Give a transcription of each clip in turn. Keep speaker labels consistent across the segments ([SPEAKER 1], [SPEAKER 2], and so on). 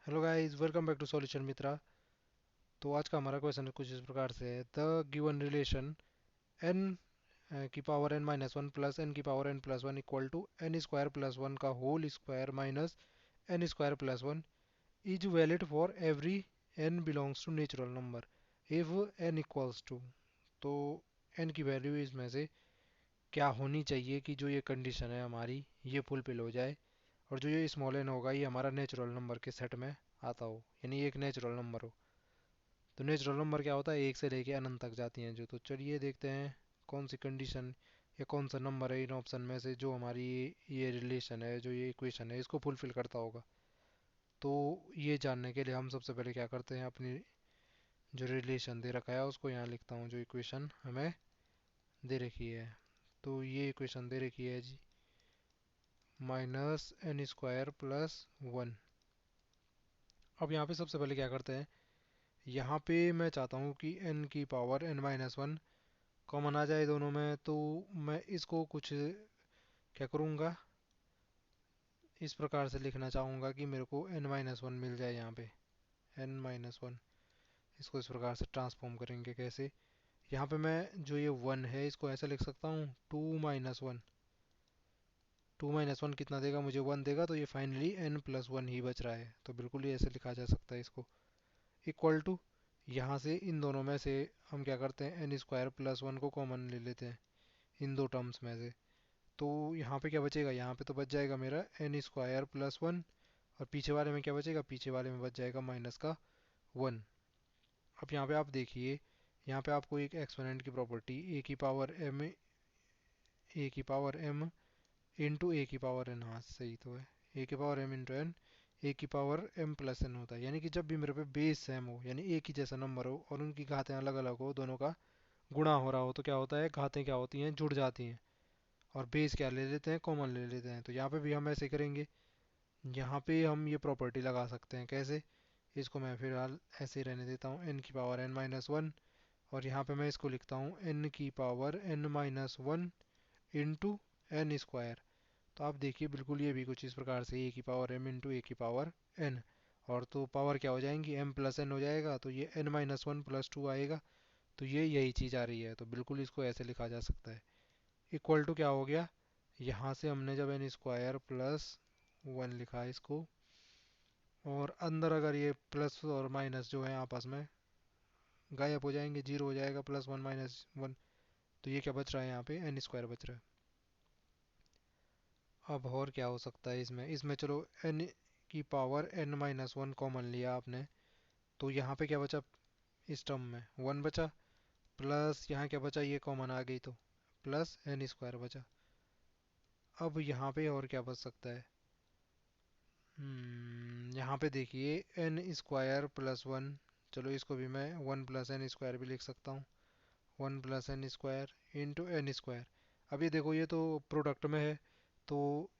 [SPEAKER 1] Hello guys, welcome back to solution Mitra. तो आज का हमारा क्वेश्चन कुछ इस प्रकार से है। द गिवन रिलेशन n की power n minus one plus n की power n plus one equal to n square plus one का whole square minus n square plus one is valid for every n belongs to natural number if n equals to. तो n की value इसमें से क्या होनी चाहिए कि जो ये कंडीशन है हमारी ये फुलफिल हो जाए, और जो ये स्मॉल n होगा ये हमारा नेचुरल नंबर के सेट में आता हो, यानी ये एक नेचुरल नंबर हो। तो नेचुरल नंबर क्या होता है, एक से लेके अनंत तक जाती हैं जो। तो चलिए देखते हैं कौन सी कंडीशन या कौन सा नंबर है इन ऑप्शन में से जो हमारी ये रिलेशन है, जो ये इक्वेशन है, इसको फुलफिल करता होगा। तो ये जानने के लिए हम सबसे पहले क्या करते हैं, अपनी जो रिलेशन दे रखा है उसको यहाँ लिखता हूँ, जो इक्वेशन हमें दे रखी है। तो ये इक्वेशन दे रखी है जी, minus N square plus one. अब यहाँ पे सबसे पहले क्या करते हैं, यहाँ पे मैं चाहता हूँ कि n की power n minus one common आ जाए दोनों में। तो मैं इसको कुछ क्या करूँगा, इस प्रकार से लिखना चाहूँगा कि मेरे को n माइनस वन मिल जाए यहाँ पे, n माइनस वन। इसको इस प्रकार से ट्रांसफॉर्म करेंगे कैसे, यहाँ पे मैं जो ये वन है इसको ऐसे लिख सकता हूँ, two minus one. Two minus one कितना देगा, मुझे वन देगा। तो ये फाइनली n प्लस वन ही बच रहा है, तो बिल्कुल ही ऐसे लिखा जा सकता है इसको। इक्वल टू, यहाँ से इन दोनों में से हम क्या करते हैं, एन स्क्वायर प्लस वन को कॉमन ले लेते हैं इन दो टर्म्स में से। तो यहाँ पे क्या बचेगा, यहाँ पे तो बच जाएगा मेरा एन स्क्वायर प्लस वन, और पीछे वाले में क्या बचेगा, पीछे वाले में बच जाएगा माइनस का वन। अब यहाँ पे आप देखिए, यहाँ पे आपको एक एक्सपोनेंट की प्रॉपर्टी ए की पावर एम इंटू ए की पावर एन, हाँ सही तो है, ए की पावर एम इंटू एन, ए की पावर एम प्लस एन होता है। यानी कि जब भी मेरे पे बेस सेम हो, यानी एक ही जैसा नंबर हो और उनकी घातें अलग अलग हो, दोनों का गुणा हो रहा हो, तो क्या होता है, घातें क्या होती हैं, जुड़ जाती हैं। और बेस क्या ले लेते हैं, कॉमन ले लेते हैं। तो यहाँ पे भी हम ऐसे करेंगे। यहाँ पे हम ये प्रॉपर्टी लगा सकते हैं कैसे, इसको मैं फिलहाल ऐसे ही रहने देता हूँ, एन की पावर एन माइनस वन, और यहाँ पे मैं इसको लिखता हूँ एन की power N minus one into N square. तो आप देखिए बिल्कुल ये भी कुछ इस प्रकार से, ए की पावर एम इंटू ए की पावर एन, और तो पावर क्या हो जाएंगी, एम प्लस एन हो जाएगा, तो ये N minus one plus two आएगा। तो ये यही चीज़ आ रही है, तो बिल्कुल इसको ऐसे लिखा जा सकता है। इक्वल टू क्या हो गया, यहाँ से हमने जब एन स्क्वायर प्लस वन लिखा है इसको, और अंदर अगर ये प्लस और माइनस जो है आपस में गायब हो जाएंगे, जीरो हो जाएगा, प्लस वन माइनस वन। तो ये क्या बच रहा है, यहाँ पे एन स्क्वायर बच रहा है। अब और क्या हो सकता है इसमें, चलो एन की power N minus one common लिया आपने, तो यहाँ पे क्या बचा, इस टर्म में वन बचा, प्लस यहाँ क्या बचा, ये कॉमन आ गई तो प्लस एन स्क्वायर बचा। अब यहाँ पे और क्या बच सकता है, यहाँ पे देखिए एन स्क्वायर प्लस वन, चलो इसको भी मैं वन प्लस एन स्क्वायर भी लिख सकता हूँ, one plus N square into N square. अब ये देखो, ये तो प्रोडक्ट में है, तो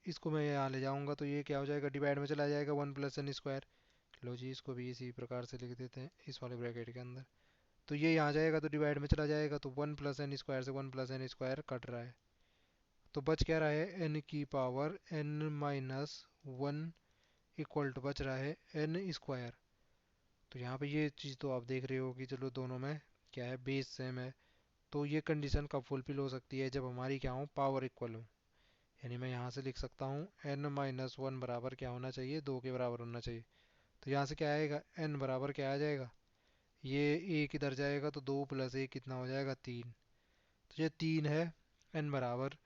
[SPEAKER 1] इसको मैं यहाँ ले जाऊँगा तो ये क्या हो जाएगा, डिवाइड में चला जाएगा, वन प्लस एन स्क्वायर। लो जी, इसको भी इसी प्रकार से लिख देते हैं इस वाले ब्रैकेट के अंदर। तो ये यहाँ जाएगा तो डिवाइड में चला जाएगा, तो वन प्लस एन स्क्वायर से one plus N square cut रहा है। तो बच क्या रहा है, एन की power N minus one equal to बच रहा है एन स्क्वायर। तो यहाँ पे ये चीज़ तो आप देख रहे हो कि चलो दोनों में क्या है, बेस सेम है। तो ये कंडीशन कब फुलफिल हो सकती है, जब हमारी क्या हो, पावर इक्वल हो। यानी मैं यहाँ से लिख सकता हूँ एन माइनस वन बराबर क्या होना चाहिए, दो के बराबर होना चाहिए। तो यहाँ से क्या आएगा, एन बराबर क्या आ जाएगा, ये एक इधर जाएगा तो दो प्लस एक कितना हो जाएगा, तीन। तो ये तीन है एन बराबर,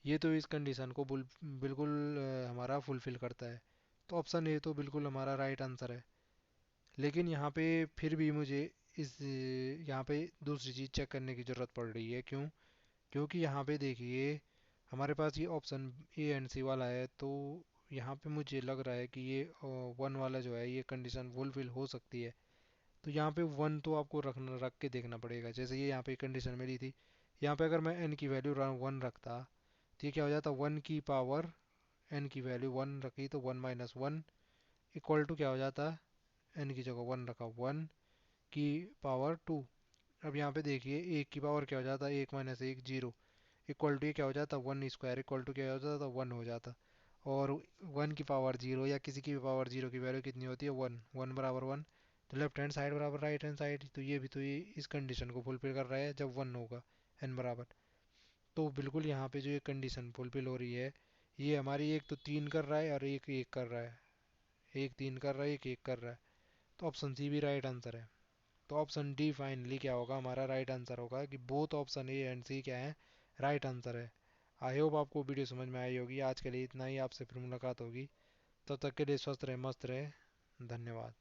[SPEAKER 1] ये तो इस कंडीशन को बिल्कुल हमारा फुलफिल करता है। तो ऑप्शन ए तो बिल्कुल हमारा राइट आंसर है। लेकिन यहाँ पे फिर भी मुझे इस यहाँ पे दूसरी चीज़ चेक करने की ज़रूरत पड़ रही है। क्यों, क्योंकि यहाँ पे देखिए हमारे पास ये ऑप्शन ए एंड सी वाला है, तो यहाँ पे मुझे लग रहा है कि ये वन वाला जो है ये कंडीशन फुलफिल हो सकती है। तो यहाँ पे वन तो आपको रख के देखना पड़ेगा। जैसे ये यहाँ पे कंडीशन मिली थी, यहाँ पे अगर मैं एन की वैल्यू वन रखता तो ये क्या हो जाता, वन की पावर एन की वैल्यू वन रखी तो one minus one equal to क्या हो जाता, एन की जगह वन रखा, वन की पावर टू। अब यहाँ पे देखिए एक की पावर क्या हो जाता है, एक माइनस एक जीरो, इक्वल टू ये क्या हो जाता, वन स्क्वायर इक्वल टू क्या हो जाता, वन हो जाता। और 1 की पावर 0 या किसी की भी पावर 0 की वैल्यू कितनी होती है, 1 1 बराबर 1। तो लेफ्ट हैंड साइड बराबर राइट हैंड साइड, तो ये भी तो ये इस कंडीशन को फुलफिल कर रहा है जब 1 होगा n बराबर। तो बिल्कुल यहाँ पे जो ये कंडीशन फुलफिल हो रही है, ये हमारी एक तो 3 कर रहा है और एक 1 कर रहा है, एक 3 कर रहा है एक 1 कर रहा है। तो ऑप्शन सी भी राइट आंसर है। तो ऑप्शन डी फाइनली क्या होगा, हमारा राइट आंसर होगा कि बोथ ऑप्शन ए एंड सी क्या है, राइट आंसर है। आई होप आपको वीडियो समझ में आई होगी। आज के लिए इतना ही, आपसे फिर मुलाकात होगी। तब तक के लिए स्वस्थ रहे, मस्त रहे। धन्यवाद।